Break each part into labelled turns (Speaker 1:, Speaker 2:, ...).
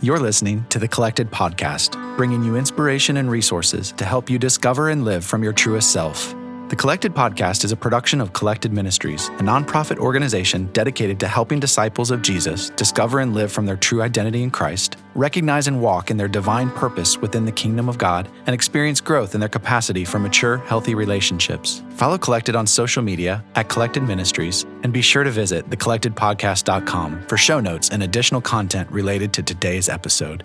Speaker 1: You're listening to The Collected Podcast, bringing you inspiration and resources to help you discover and live from your truest self. The Collected Podcast is a production of Collected Ministries, a nonprofit organization dedicated to helping disciples of Jesus discover and live from their true identity in Christ, recognize and walk in their divine purpose within the kingdom of God, and experience growth in their capacity for mature, healthy relationships. Follow Collected on social media at Collected Ministries, and be sure to visit thecollectedpodcast.com for show notes and additional content related to today's episode.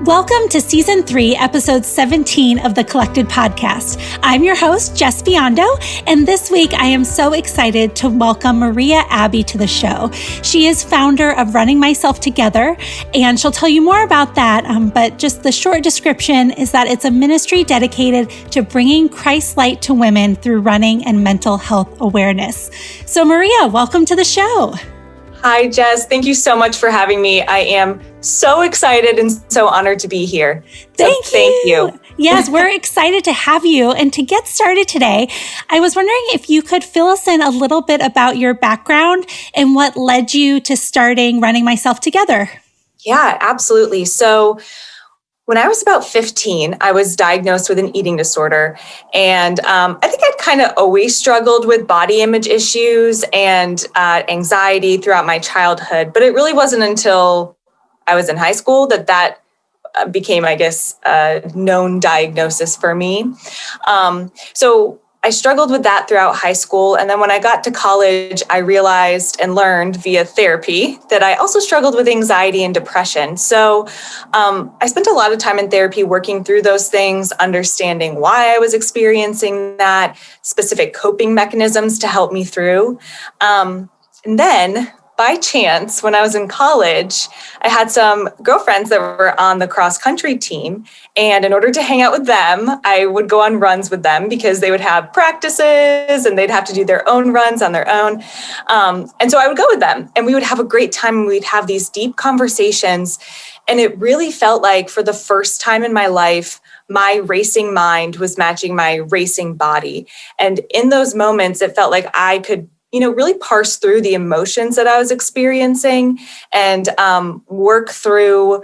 Speaker 2: Welcome to Season 3, Episode 17 of the Collected Podcast. I'm your host, Jess Biondo, and this week I am so excited to welcome Maria Abbe to the show. She is founder of Running Myself Together, and she'll tell you more about that, but just the short description is that it's a ministry dedicated to bringing Christ's light to women through running and mental health awareness. So Maria, welcome to the show.
Speaker 3: Hi, Jess. Thank you so much for having me. I am so excited and so honored to be here.
Speaker 2: Thank you. Yes, we're excited to have you. And to get started today, I was wondering if you could fill us in a little bit about your background and what led you to starting Running Myself Together.
Speaker 3: Yeah, absolutely. So when I was about 15, I was diagnosed with an eating disorder. And I think I'd kind of always struggled with body image issues and anxiety throughout my childhood. But it really wasn't until I was in high school that became, I guess, a known diagnosis for me. So I struggled with that throughout high school. And then when I got to college, I realized and learned via therapy that I also struggled with anxiety and depression. So I spent a lot of time in therapy working through those things, understanding why I was experiencing that, specific coping mechanisms to help me through. And then by chance, when I was in college, I had some girlfriends that were on the cross-country team. And in order to hang out with them, I would go on runs with them because they would have practices and they'd have to do their own runs on their own. And so I would go with them and we would have a great time and we'd have these deep conversations. And it really felt like for the first time in my life, my racing mind was matching my racing body. And in those moments, it felt like I could really parse through the emotions that I was experiencing and work through,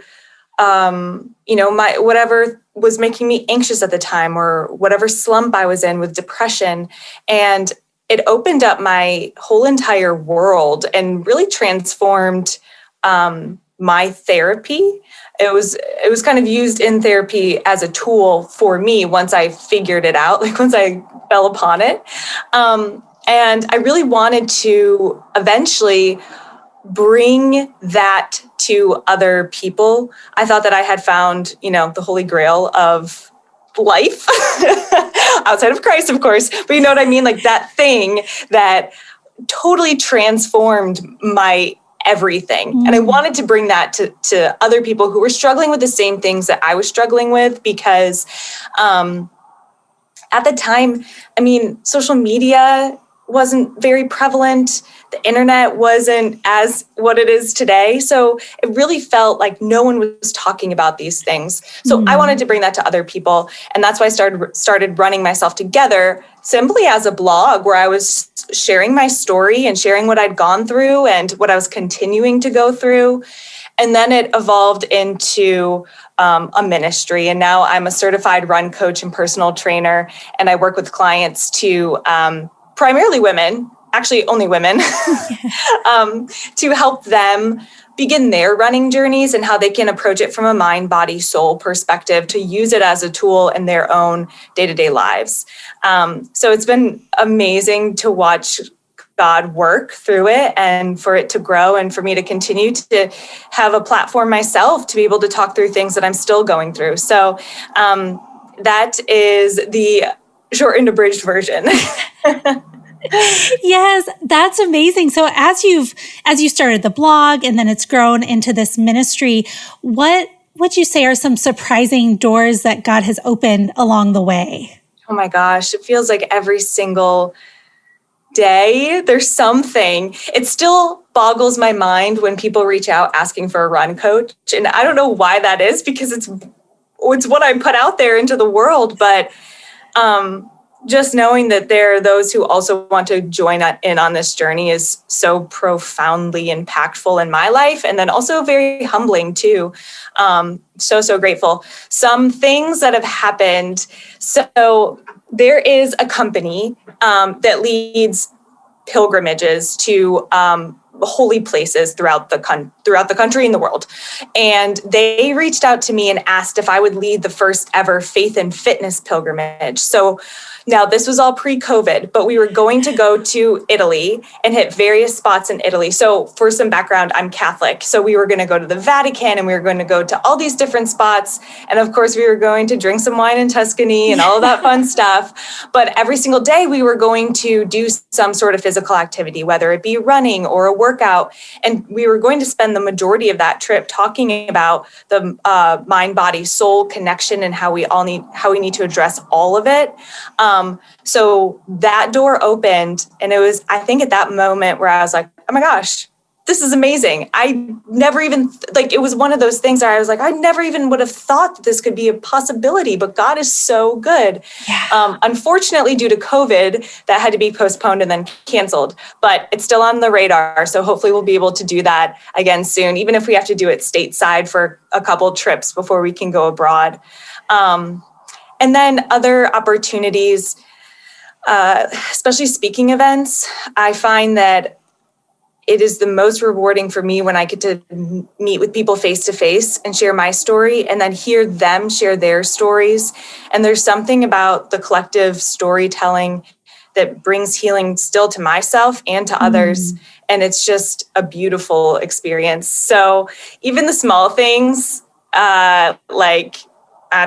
Speaker 3: my whatever was making me anxious at the time or whatever slump I was in with depression. And it opened up my whole entire world and really transformed my therapy. It was kind of used in therapy as a tool for me once I figured it out, like once I fell upon it. And I really wanted to eventually bring that to other people. I thought that I had found, the holy grail of life outside of Christ, of course. But you know what I mean? Like that thing that totally transformed my everything. Mm-hmm. And I wanted to bring that to other people who were struggling with the same things that I was struggling with because at the time, social media wasn't very prevalent. The internet wasn't as what it is today. So it really felt like no one was talking about these things. So I wanted to bring that to other people. And that's why I started Running Myself Together simply as a blog where I was sharing my story and sharing what I'd gone through and what I was continuing to go through. And then it evolved into a ministry. And now I'm a certified run coach and personal trainer. And I work with clients to primarily women, actually only women, to help them begin their running journeys and how they can approach it from a mind, body, soul perspective to use it as a tool in their own day-to-day lives. So it's been amazing to watch God work through it and for it to grow and for me to continue to have a platform myself to be able to talk through things that I'm still going through. So that is the short and abridged version.
Speaker 2: Yes, that's amazing. So as you started the blog and then it's grown into this ministry, what would you say are some surprising doors that God has opened along the way?
Speaker 3: Oh my gosh, it feels like every single day there's something. It still boggles my mind when people reach out asking for a run coach. And I don't know why that is because it's what I put out there into the world, but just knowing that there are those who also want to join in on this journey is so profoundly impactful in my life. And then also very humbling too. So grateful. Some things that have happened. So there is a company that leads pilgrimages to holy places throughout the country and the world. And they reached out to me and asked if I would lead the first ever faith and fitness pilgrimage. So now, this was all pre-COVID, but we were going to go to Italy and hit various spots in Italy. So for some background, I'm Catholic. So we were going to go to the Vatican and we were going to go to all these different spots. And of course, we were going to drink some wine in Tuscany and all of that fun stuff. But every single day, we were going to do some sort of physical activity, whether it be running or a workout. And we were going to spend the majority of that trip talking about the mind, body, soul connection and how we need to address all of it. So that door opened, and it was, I think at that moment where I was like, oh my gosh, this is amazing. I never even, it was one of those things where I was like, I never even would have thought that this could be a possibility, but God is so good. Yeah. Unfortunately, due to COVID, that had to be postponed and then canceled, but it's still on the radar. So hopefully we'll be able to do that again soon, even if we have to do it stateside for a couple trips before we can go abroad. And then other opportunities, especially speaking events, I find that it is the most rewarding for me when I get to meet with people face to face and share my story and then hear them share their stories. And there's something about the collective storytelling that brings healing still to myself and to others. And it's just a beautiful experience. So even the small things, I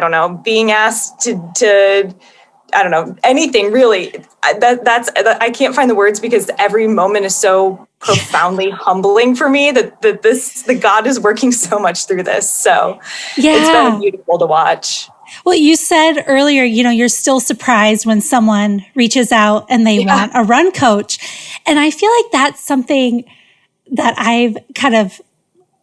Speaker 3: don't know, being asked to I don't know, anything really, I can't find the words because every moment is so profoundly humbling for me that God is working so much through this. So It's been beautiful to watch.
Speaker 2: Well, you said earlier, you're still surprised when someone reaches out and they want a run coach. And I feel like that's something that I've kind of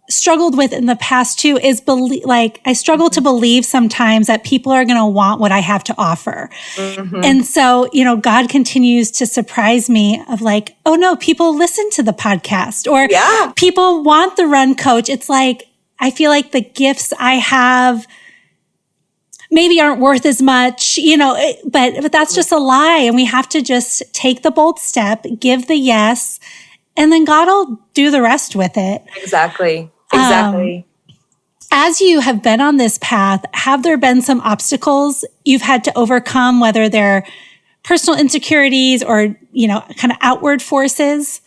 Speaker 2: struggled with in the past too, is I struggle to believe sometimes that people are going to want what I have to offer. And so, God continues to surprise me of oh no, people listen to the podcast or people want the run coach. It's I feel like the gifts I have maybe aren't worth as much, but that's just a lie. And we have to just take the bold step, give the yes, and then God will do the rest with it.
Speaker 3: Exactly.
Speaker 2: As you have been on this path, have there been some obstacles you've had to overcome, whether they're personal insecurities or, kind of outward forces?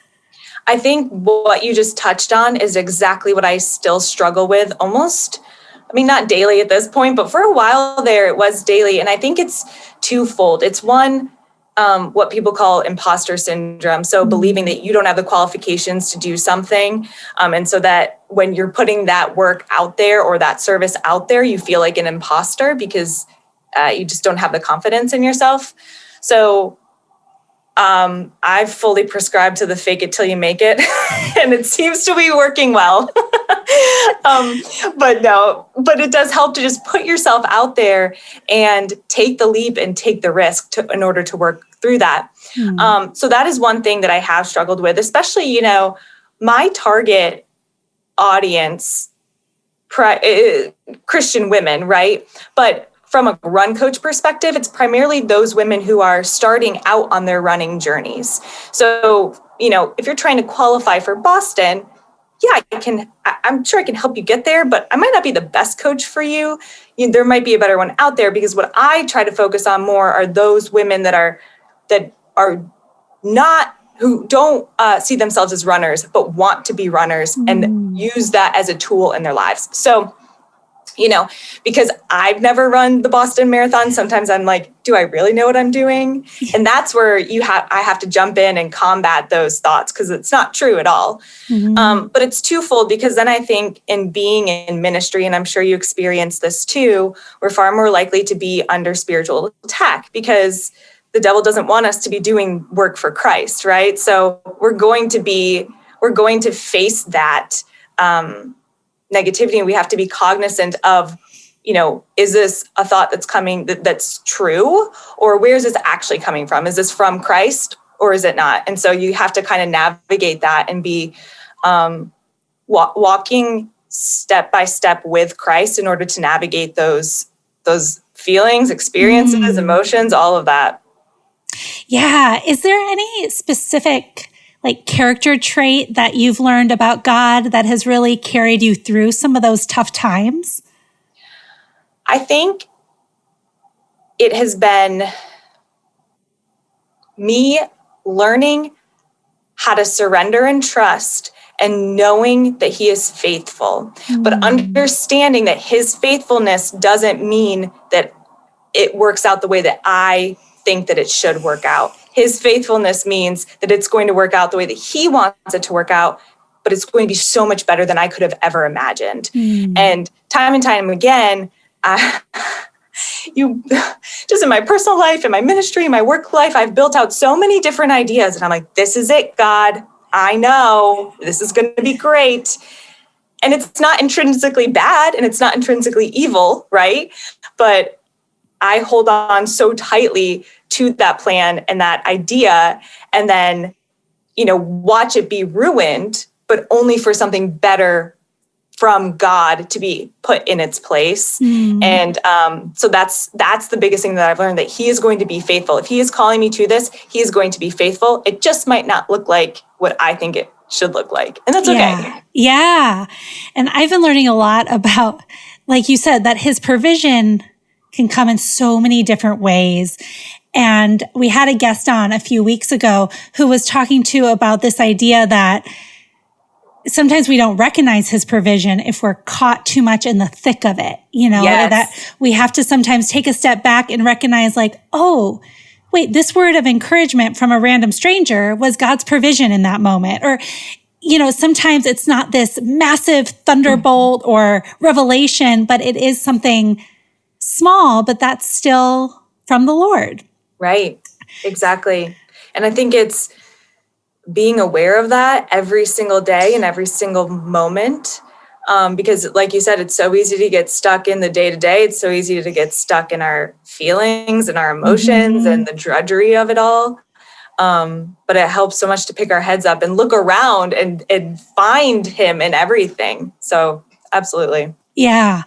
Speaker 3: I think what you just touched on is exactly what I still struggle with almost. I mean, not daily at this point, but for a while there, it was daily. And I think it's twofold. It's one, what people call imposter syndrome. So believing that you don't have the qualifications to do something. And so that when you're putting that work out there or that service out there, you feel like an imposter because you just don't have the confidence in yourself. So I've fully prescribed to the fake it till you make it. And it seems to be working well. But it does help to just put yourself out there and take the leap and take the risk in order to work through that. So that is one thing that I have struggled with, especially, my target audience, Christian women, right? But from a run coach perspective, it's primarily those women who are starting out on their running journeys. So, if you're trying to qualify for Boston, I'm sure I can help you get there, but I might not be the best coach for you. There might be a better one out there because what I try to focus on more are those women that are not, who don't see themselves as runners, but want to be runners and use that as a tool in their lives. So, because I've never run the Boston Marathon, sometimes I'm like, do I really know what I'm doing? And that's where I have to jump in and combat those thoughts because it's not true at all. But it's twofold because then I think in being in ministry, and I'm sure you experience this too, we're far more likely to be under spiritual attack because the devil doesn't want us to be doing work for Christ, right? So we're going to face that negativity, and we have to be cognizant of is this a thought that's coming that's true, or where is this actually coming from? Is this from Christ or is it not? And so you have to kind of navigate that and be walking step by step with Christ in order to navigate those feelings, experiences, emotions, all of that.
Speaker 2: Yeah. Is there any specific character trait that you've learned about God that has really carried you through some of those tough times?
Speaker 3: I think it has been me learning how to surrender and trust and knowing that he is faithful, but understanding that his faithfulness doesn't mean that it works out the way that I think that it should work out. His faithfulness means that it's going to work out the way that he wants it to work out, but it's going to be so much better than I could have ever imagined. And time again, just in my personal life, in my ministry, my work life, I've built out so many different ideas. And I'm like, this is it, God. I know this is going to be great. And it's not intrinsically bad and it's not intrinsically evil, right? But I hold on so tightly to that plan and that idea, and then, watch it be ruined, but only for something better from God to be put in its place. And so that's the biggest thing that I've learned, that he is going to be faithful. If he is calling me to this, he is going to be faithful. It just might not look like what I think it should look like. And that's okay.
Speaker 2: Yeah. And I've been learning a lot about, like you said, that his provision can come in so many different ways. And we had a guest on a few weeks ago who was talking about this idea that sometimes we don't recognize his provision if we're caught too much in the thick of it,
Speaker 3: Yes.
Speaker 2: that we have to sometimes take a step back and recognize oh, wait, this word of encouragement from a random stranger was God's provision in that moment. Or, sometimes it's not this massive thunderbolt or revelation, but it is something small, but that's still from the Lord.
Speaker 3: Right. Exactly. And I think it's being aware of that every single day and every single moment. Because like you said, it's so easy to get stuck in the day-to-day. It's so easy to get stuck in our feelings and our emotions and the drudgery of it all. But it helps so much to pick our heads up and look around and find him in everything. So absolutely.
Speaker 2: Yeah.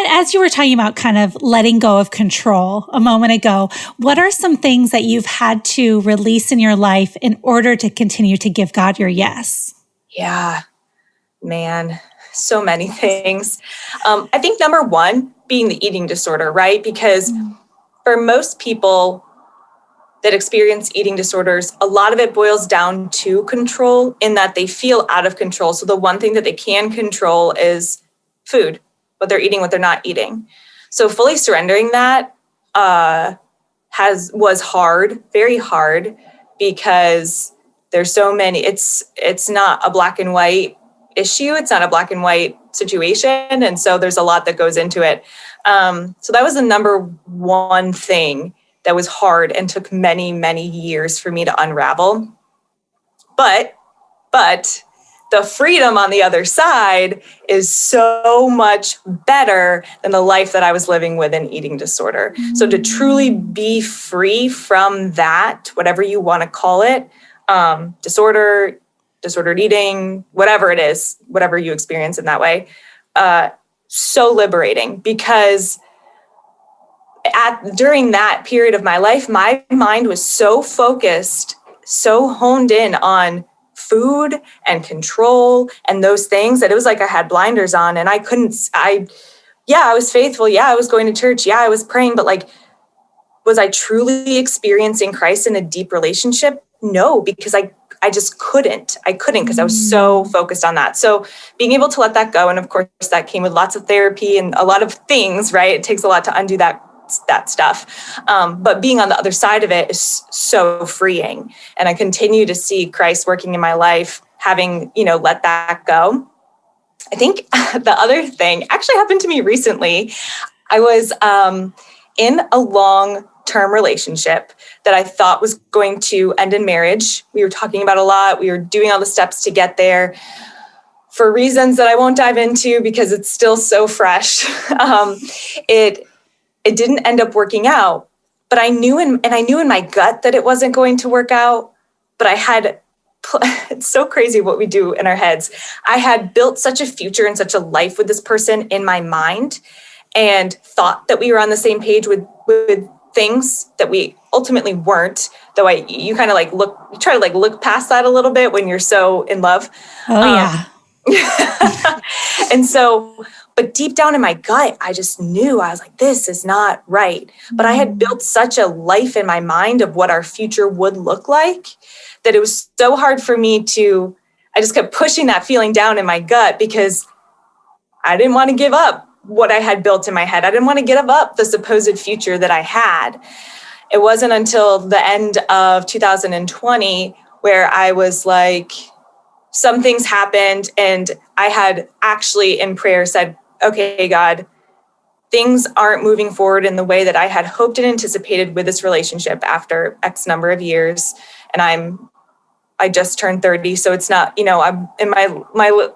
Speaker 2: As you were talking about kind of letting go of control a moment ago, what are some things that you've had to release in your life in order to continue to give God your yes?
Speaker 3: Yeah, man, so many things. I think number one being the eating disorder, right? Because for most people that experience eating disorders, a lot of it boils down to control, in that they feel out of control. So the one thing that they can control is food, what they're eating, what they're not eating. So fully surrendering that was hard, very hard, because there's so many. It's not a black and white issue. It's not a black and white situation, and so there's a lot that goes into it. So that was the number one thing that was hard and took many, many years for me to unravel. But the freedom on the other side is so much better than the life that I was living with an eating disorder. So to truly be free from that, whatever you want to call it, disordered eating, whatever it is, whatever you experience in that way, so liberating, because during that period of my life, my mind was so focused, so honed in on food and control and those things that it was like I had blinders on, and I was faithful. Yeah, I was going to church. Yeah, I was praying, but was I truly experiencing Christ in a deep relationship? No, because I just couldn't. I couldn't, because I was so focused on that. So being able to let that go, and of course that came with lots of therapy and a lot of things, right? It takes a lot to undo that stuff. But being on the other side of it is so freeing. And I continue to see Christ working in my life, having, let that go. I think the other thing actually happened to me recently. I was in a long-term relationship that I thought was going to end in marriage. We were talking about a lot. We were doing all the steps to get there. for reasons that I won't dive into because it's still so fresh, it didn't end up working out. But I knew in my gut that it wasn't going to work out. But it's so crazy what we do in our heads. I had built such a future and such a life with this person in my mind, and thought that we were on the same page with things that we ultimately weren't. Though you kind of you try to look past that a little bit when you're so in love.
Speaker 2: Oh yeah.
Speaker 3: And so, but deep down in my gut, I just knew, I was like, this is not right. But I had built such a life in my mind of what our future would look like that it was so hard for me I just kept pushing that feeling down in my gut because I didn't want to give up what I had built in my head. I didn't want to give up the supposed future that I had. It wasn't until the end of 2020 where I was like, some things happened, and I had actually in prayer said, okay, God, things aren't moving forward in the way that I had hoped and anticipated with this relationship after X number of years. And I just turned 30. So it's not, I'm in I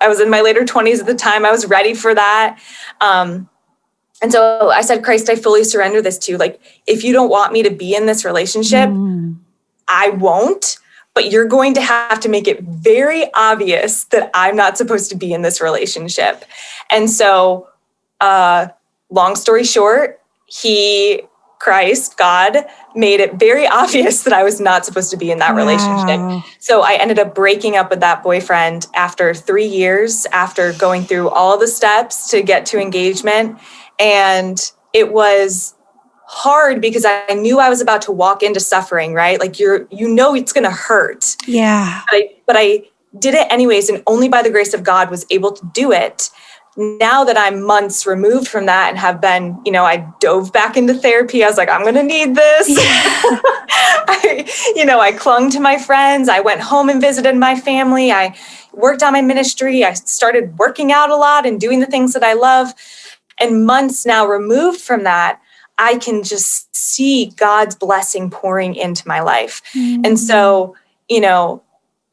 Speaker 3: was in my later 20s at the time. I was ready for that. And so I said, Christ, I fully surrender this to you. Like, if you don't want me to be in this relationship, I won't. But you're going to have to make it very obvious that I'm not supposed to be in this relationship. And so, long story short, God, made it very obvious that I was not supposed to be in that relationship. So I ended up breaking up with that boyfriend after 3 years, after going through all the steps to get to engagement. And it was hard because I knew I was about to walk into suffering, right? Like it's going to hurt.
Speaker 2: Yeah.
Speaker 3: But I did it anyways. And only by the grace of God was able to do it. Now that I'm months removed from that and have been, I dove back into therapy. I was like, I'm going to need this. Yeah. I clung to my friends. I went home and visited my family. I worked on my ministry. I started working out a lot and doing the things that I love. And months now removed from that, I can just see God's blessing pouring into my life. And so,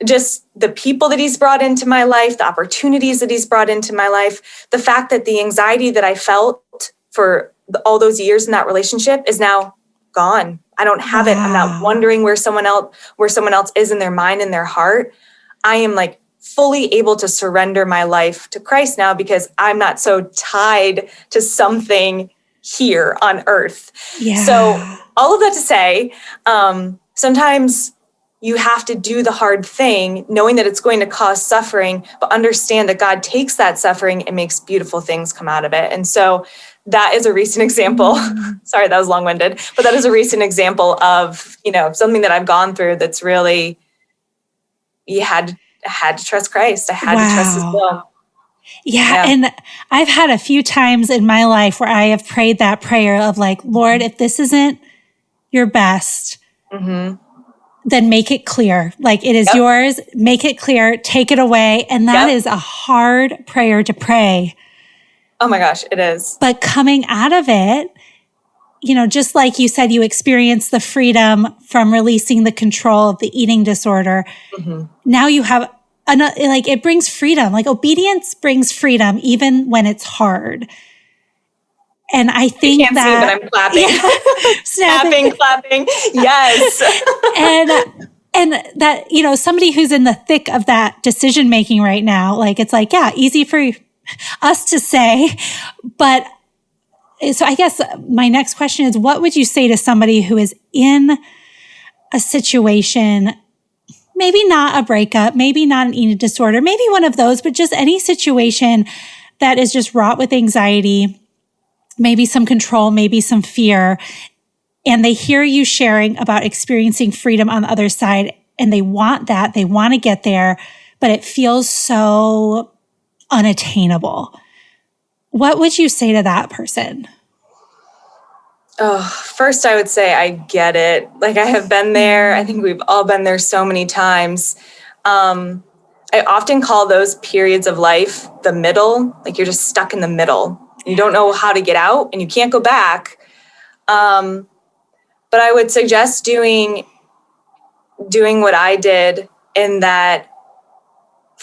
Speaker 3: just the people that he's brought into my life, the opportunities that he's brought into my life, the fact that the anxiety that I felt for all those years in that relationship is now gone. I don't have it. I'm not wondering where someone else is in their mind and their heart. I am like fully able to surrender my life to Christ now because I'm not so tied to something here on earth. Yeah. So all of that to say, sometimes you have to do the hard thing, knowing that it's going to cause suffering, but understand that God takes that suffering and makes beautiful things come out of it. And so that is a recent example. Sorry, that was long-winded, but that is a recent example of, something that I've gone through that's really, you had to trust Christ. I had to trust his will.
Speaker 2: Yeah. And I've had a few times in my life where I have prayed that prayer of like, Lord, if this isn't your best, then make it clear. Like it is yours, make it clear, take it away. And that is a hard prayer to pray.
Speaker 3: Oh my gosh, it is.
Speaker 2: But coming out of it, just like you said, you experienced the freedom from releasing the control of the eating disorder. Now you have it brings freedom. Like obedience brings freedom, even when it's hard. And I think
Speaker 3: you can't see, but I'm clapping, clapping. Yes.
Speaker 2: and that, somebody who's in the thick of that decision making right now, like, it's like, easy for us to say, but so I guess my next question is, what would you say to somebody who is in a situation, maybe not a breakup, maybe not an eating disorder, maybe one of those, but just any situation that is just wrought with anxiety, maybe some control, maybe some fear, and they hear you sharing about experiencing freedom on the other side, and they want that, they want to get there, but it feels so unattainable. What would you say to that person?
Speaker 3: Oh, first I would say I get it. Like I have been there. I think we've all been there so many times. I often call those periods of life the middle. Like you're just stuck in the middle. You don't know how to get out and you can't go back. But I would suggest doing what I did, in that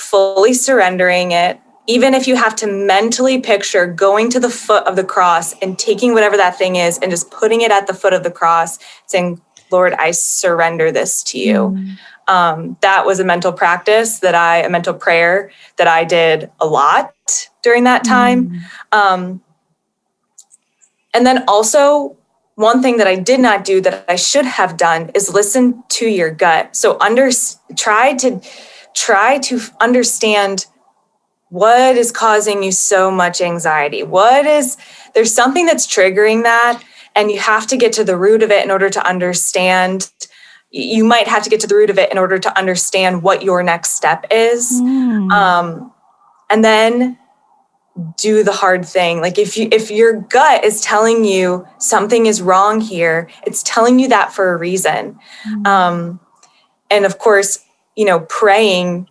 Speaker 3: fully surrendering it, even if you have to mentally picture going to the foot of the cross and taking whatever that thing is and just putting it at the foot of the cross, saying, Lord, I surrender this to you. That was a mental practice a mental prayer that I did a lot during that time. And then also, one thing that I did not do that I should have done is listen to your gut. So try to understand what is causing you so much anxiety. There's something that's triggering that, and you have to get to the root of it in order to understand. You might have to get to the root of it in order to understand what your next step is. And then do the hard thing. Like if your gut is telling you something is wrong here, it's telling you that for a reason. And of course, praying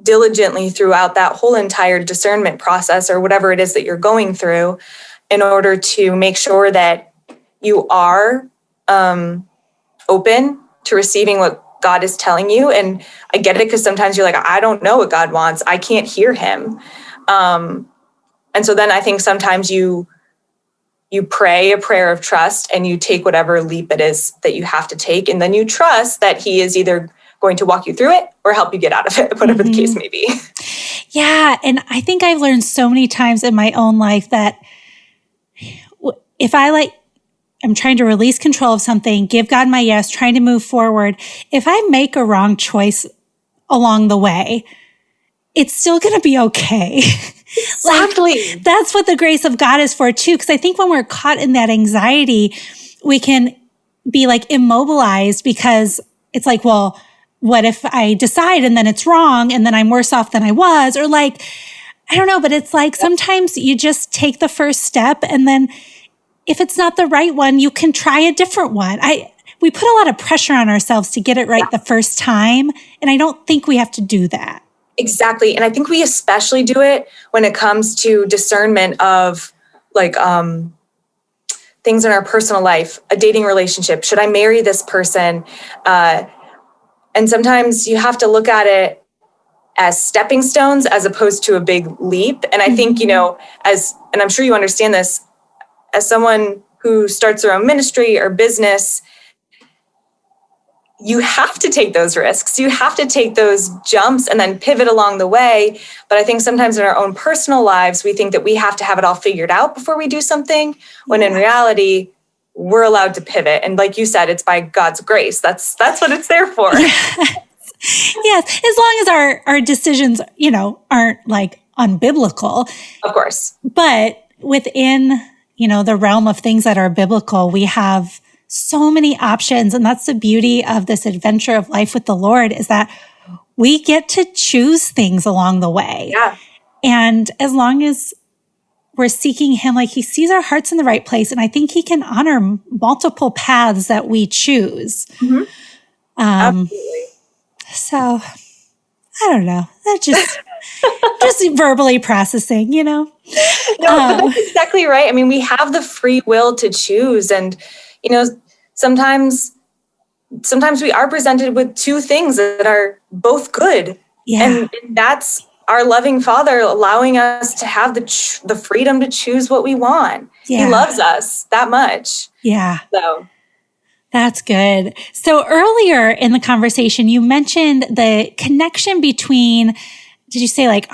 Speaker 3: diligently throughout that whole entire discernment process or whatever it is that you're going through in order to make sure that you are open to receiving what God is telling you. And I get it, because sometimes you're like, I don't know what God wants. I can't hear him. And so then I think sometimes you pray a prayer of trust and you take whatever leap it is that you have to take. And then you trust that he is either going to walk you through it or help you get out of it, whatever the case may be.
Speaker 2: Yeah. And I think I've learned so many times in my own life that if I'm trying to release control of something, give God my yes, trying to move forward, if I make a wrong choice along the way, it's still going to be okay.
Speaker 3: Exactly.
Speaker 2: That's what the grace of God is for too. Because I think when we're caught in that anxiety, we can be like immobilized because it's like, well, what if I decide and then it's wrong and then I'm worse off than I was? Or like, I don't know, but it's like sometimes you just take the first step, and then if it's not the right one, you can try a different one. We put a lot of pressure on ourselves to get it right the first time. And I don't think we have to do that.
Speaker 3: Exactly. And I think we especially do it when it comes to discernment of like things in our personal life, a dating relationship. Should I marry this person? And sometimes you have to look at it as stepping stones as opposed to a big leap. And I think, and I'm sure you understand this, as someone who starts their own ministry or business, you have to take those risks. You have to take those jumps and then pivot along the way. But I think sometimes in our own personal lives, we think that we have to have it all figured out before we do something, when in reality, we're allowed to pivot. And like you said, it's by God's grace. That's what it's there for.
Speaker 2: Yes. As long as our decisions, aren't like unbiblical.
Speaker 3: Of course.
Speaker 2: But within, the realm of things that are biblical, we have so many options. And that's the beauty of this adventure of life with the Lord, is that we get to choose things along the way.
Speaker 3: Yeah.
Speaker 2: And as long as we're seeking him, like he sees our hearts in the right place. And I think he can honor multiple paths that we choose.
Speaker 3: Absolutely.
Speaker 2: So I don't know. That's just verbally processing,
Speaker 3: No, but that's exactly right. I mean, we have the free will to choose. And, sometimes we are presented with two things that are both good.
Speaker 2: Yeah.
Speaker 3: And that's our loving Father allowing us to have the freedom to choose what we want.
Speaker 2: Yeah.
Speaker 3: He loves us that much.
Speaker 2: Yeah.
Speaker 3: So
Speaker 2: that's good. So earlier in the conversation, you mentioned the connection between, did you say like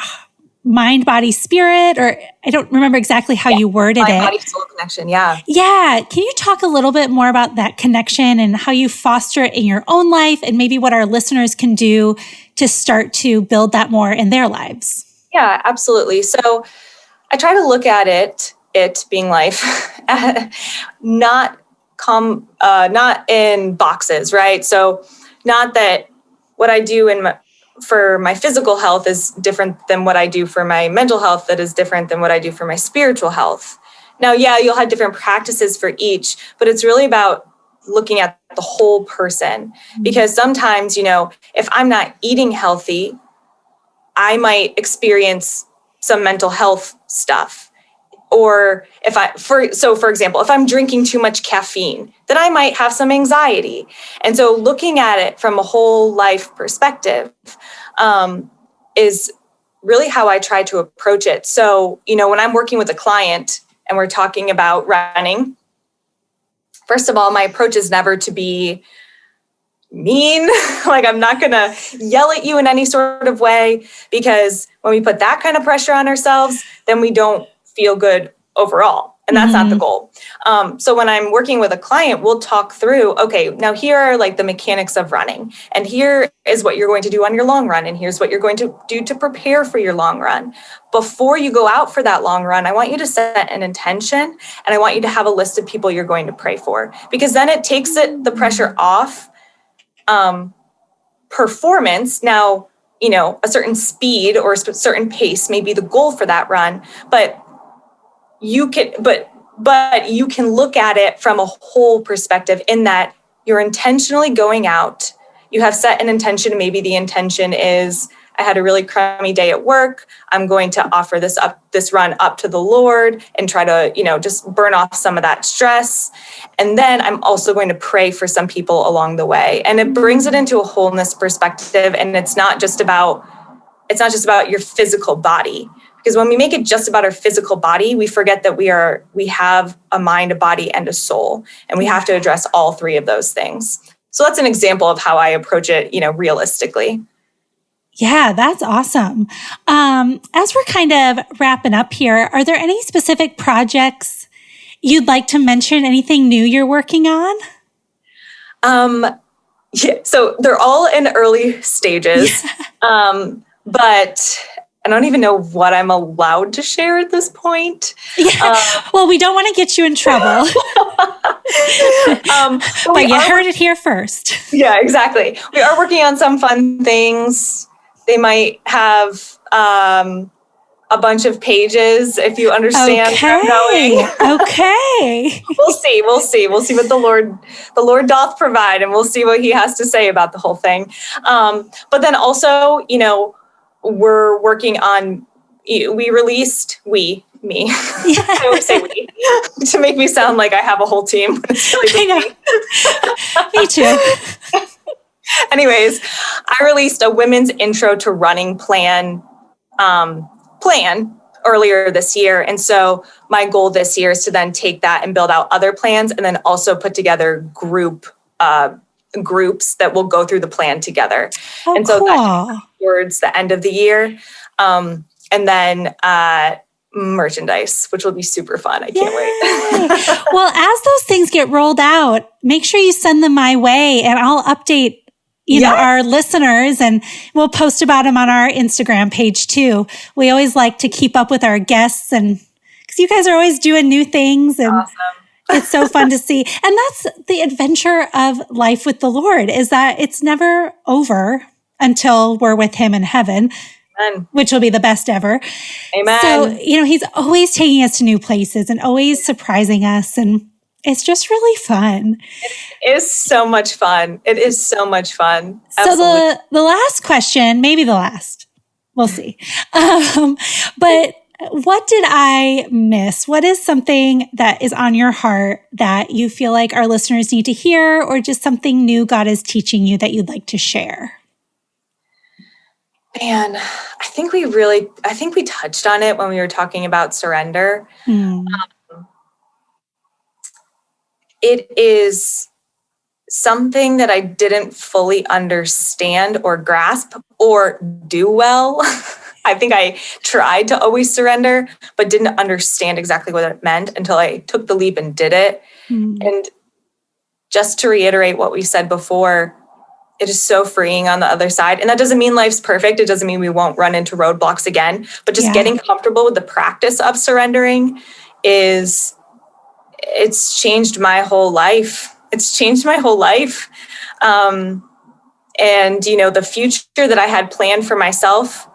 Speaker 2: mind, body, spirit? Or I don't remember exactly how you worded it.
Speaker 3: Mind, body, soul connection. Yeah.
Speaker 2: Yeah. Can you talk a little bit more about that connection and how you foster it in your own life, and maybe what our listeners can do to start to build that more in their lives?
Speaker 3: Yeah, absolutely. So I try to look at it being life, not in boxes, right? So not that what I do for my physical health is different than what I do for my mental health, that is different than what I do for my spiritual health. Now, yeah, you'll have different practices for each, but it's really about looking at the whole person. Because sometimes, if I'm not eating healthy, I might experience some mental health stuff. Or for example, if I'm drinking too much caffeine, then I might have some anxiety. And so looking at it from a whole life perspective is really how I try to approach it. So, when I'm working with a client and we're talking about running, first of all, my approach is never to be mean. Like, I'm not going to yell at you in any sort of way, because when we put that kind of pressure on ourselves, then we don't feel good overall. And that's not the goal. So when I'm working with a client, we'll talk through, okay, now here are like the mechanics of running. And here is what you're going to do on your long run. And here's what you're going to do to prepare for your long run. Before you go out for that long run, I want you to set an intention, and I want you to have a list of people you're going to pray for, because then it takes the pressure off performance. Now, a certain speed or a certain pace may be the goal for that run, but you can look at it from a whole perspective, in that you're intentionally going out. You have set an intention. Maybe the intention is, I had a really crummy day at work. I'm going to offer this run up to the Lord and try to, just burn off some of that stress. And then I'm also going to pray for some people along the way. And it brings it into a wholeness perspective. And it's not just about your physical body. Because when we make it just about our physical body, we forget that we have a mind, a body, and a soul. And we have to address all three of those things. So that's an example of how I approach it, realistically.
Speaker 2: Yeah, that's awesome. As we're kind of wrapping up here, are there any specific projects you'd like to mention? Anything new you're working on?
Speaker 3: Yeah, so they're all in early stages, but I don't even know what I'm allowed to share at this point.
Speaker 2: Yeah. Well, we don't want to get you in trouble. But you heard it here first.
Speaker 3: Yeah, exactly. We are working on some fun things. They might have a bunch of pages, if you understand where I'm going.
Speaker 2: Okay.
Speaker 3: We'll see what the Lord doth provide, and we'll see what he has to say about the whole thing. But then also, we're working on, me. I always say we to make me sound like I have a whole team. It's really
Speaker 2: me too.
Speaker 3: Anyways, I released a women's intro to running plan earlier this year. And so my goal this year is to then take that and build out other plans, and then also put together groups that will go through the plan together.
Speaker 2: Oh,
Speaker 3: and so
Speaker 2: cool.
Speaker 3: that's towards the end of the year. And then merchandise, which will be super fun. I can't wait.
Speaker 2: Well, as those things get rolled out, make sure you send them my way, and I'll update our listeners, and we'll post about them on our Instagram page too. We always like to keep up with our guests, and because you guys are always doing new things, and
Speaker 3: awesome.
Speaker 2: It's so fun to see. And that's the adventure of life with the Lord, is that it's never over until we're with him in heaven.
Speaker 3: Amen. Which
Speaker 2: will be the best ever.
Speaker 3: Amen.
Speaker 2: So, he's always taking us to new places and always surprising us, and it's just really fun.
Speaker 3: It is so much fun. It is so much fun.
Speaker 2: Absolutely. So the last question, maybe the last, we'll see. But what did I miss? What is something that is on your heart that you feel like our listeners need to hear, or just something new God is teaching you that you'd like to share?
Speaker 3: Man, I think we touched on it when we were talking about surrender. It is something that I didn't fully understand or grasp or do well. I think I tried to always surrender, but didn't understand exactly what it meant until I took the leap and did it. And just to reiterate what we said before, it is so freeing on the other side. And that doesn't mean life's perfect. It doesn't mean we won't run into roadblocks again, but just getting comfortable with the practice of surrendering it's changed my whole life. It's changed my whole life. And, the future that I had planned for myself,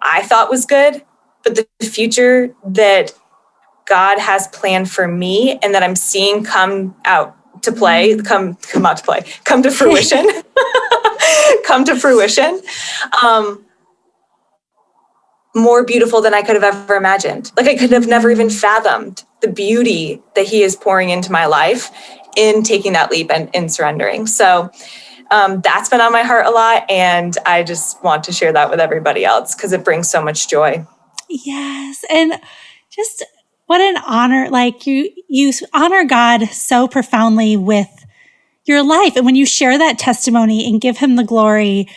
Speaker 3: I thought was good, but the future that God has planned for me and that I'm seeing come to fruition, more beautiful than I could have ever imagined. Like, I could have never even fathomed the beauty that he is pouring into my life in taking that leap and in surrendering. So that's been on my heart a lot. And I just want to share that with everybody else because it brings so much joy.
Speaker 2: Yes. And just what an honor. Like you honor God so profoundly with your life. And when you share that testimony and give him the glory,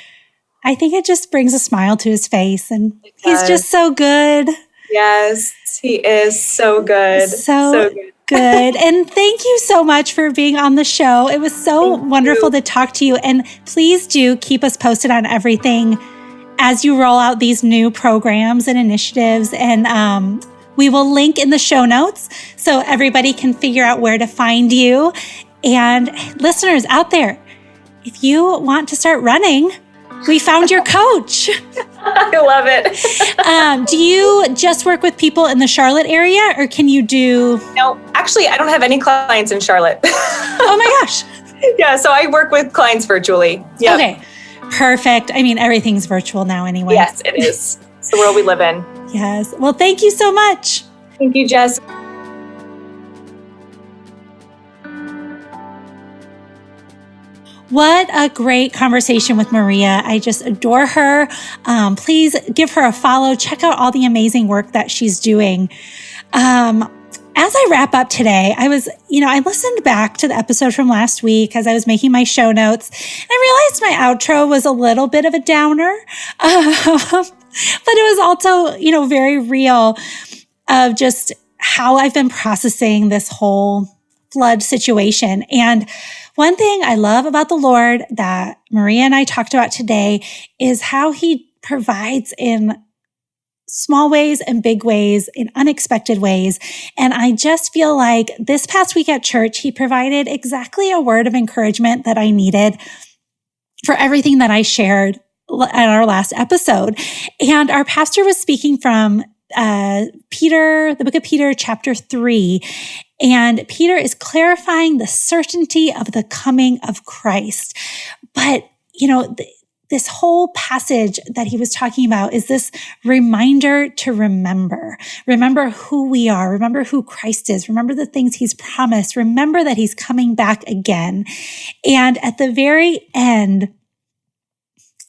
Speaker 2: I think it just brings a smile to his face. And he's just so good.
Speaker 3: Yes, he is so good.
Speaker 2: So good. And thank you so much for being on the show. It was so wonderful to talk to you. And please do keep us posted on everything as you roll out these new programs and initiatives. And we will link in the show notes so everybody can figure out where to find you. And listeners out there, if you want to start running, we found your coach.
Speaker 3: I love it.
Speaker 2: Do you just work with people in the Charlotte area, or can you do...
Speaker 3: No, actually, I don't have any clients in Charlotte.
Speaker 2: Oh my gosh.
Speaker 3: Yeah, so I work with clients virtually. Yep.
Speaker 2: Okay, perfect. I mean, everything's virtual now anyway.
Speaker 3: Yes, it is. It's the world we live in.
Speaker 2: Yes. Well, thank you so much.
Speaker 3: Thank you, Jess.
Speaker 2: What a great conversation with Maria. I just adore her. Please give her a follow. Check out all the amazing work that she's doing. As I wrap up today, I listened back to the episode from last week as I was making my show notes. And I realized my outro was a little bit of a downer. But it was also, very real of just how I've been processing this whole flood situation. And one thing I love about the Lord that Maria and I talked about today is how he provides in small ways and big ways, in unexpected ways. And I just feel like this past week at church, he provided exactly a word of encouragement that I needed for everything that I shared at our last episode. And our pastor was speaking from Peter, the book of Peter, chapter 3. And Peter is clarifying the certainty of the coming of Christ. But, this whole passage that he was talking about is this reminder to remember who we are, remember who Christ is, remember the things he's promised, remember that he's coming back again. And at the very end,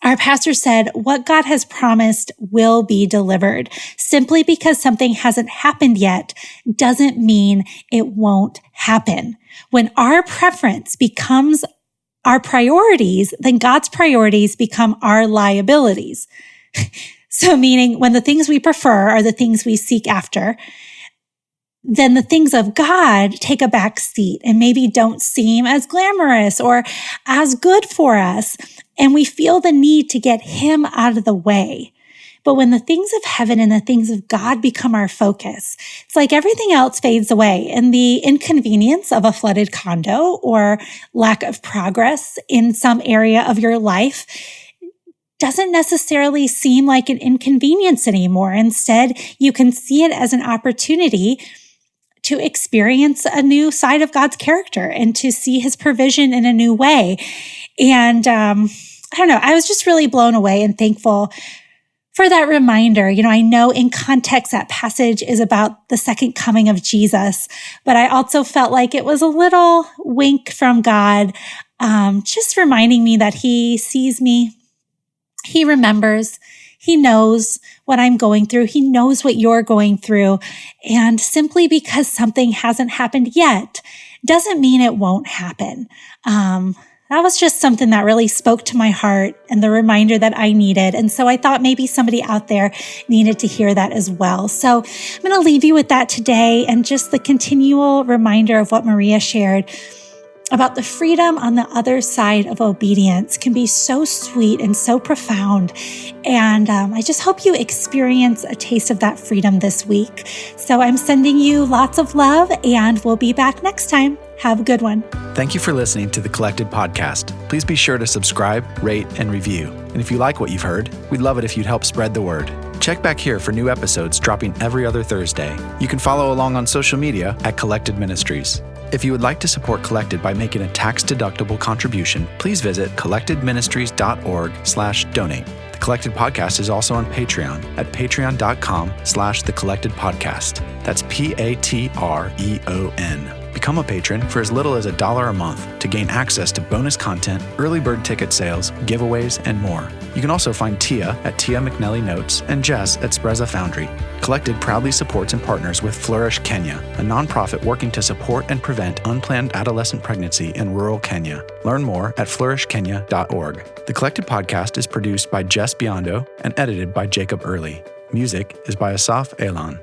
Speaker 2: our pastor said, what God has promised will be delivered. Simply because something hasn't happened yet doesn't mean it won't happen. When our preference becomes our priorities, then God's priorities become our liabilities. So meaning when the things we prefer are the things we seek after, then the things of God take a back seat and maybe don't seem as glamorous or as good for us. And we feel the need to get him out of the way. But when the things of heaven and the things of God become our focus, it's like everything else fades away. And the inconvenience of a flooded condo or lack of progress in some area of your life doesn't necessarily seem like an inconvenience anymore. Instead, you can see it as an opportunity to experience a new side of God's character and to see his provision in a new way. And I don't know, I was just really blown away and thankful for that reminder. I know in context that passage is about the second coming of Jesus, but I also felt like it was a little wink from God, just reminding me that he sees me, he remembers, he knows what I'm going through. He knows what you're going through. And simply because something hasn't happened yet doesn't mean it won't happen. That was just something that really spoke to my heart and the reminder that I needed. And so I thought maybe somebody out there needed to hear that as well. So I'm going to leave you with that today and just the continual reminder of what Maria shared about the freedom on the other side of obedience can be so sweet and so profound. And I just hope you experience a taste of that freedom this week. So I'm sending you lots of love, and we'll be back next time. Have a good one.
Speaker 1: Thank you for listening to the Collected Podcast. Please be sure to subscribe, rate, and review. And if you like what you've heard, we'd love it if you'd help spread the word. Check back here for new episodes dropping every other Thursday. You can follow along on social media at Collected Ministries. If you would like to support Collected by making a tax-deductible contribution, please visit collectedministries.org/donate. The Collected Podcast is also on Patreon at patreon.com/thecollectedpodcast. That's Patreon. Become a patron for as little as $1 a month to gain access to bonus content, early bird ticket sales, giveaways, and more. You can also find Tia at Tia McNelly Notes and Jess at Spreza Foundry. Collected proudly supports and partners with Flourish Kenya, a nonprofit working to support and prevent unplanned adolescent pregnancy in rural Kenya. Learn more at flourishkenya.org. The Collected podcast is produced by Jess Biondo and edited by Jacob Early. Music is by Asaf Elan.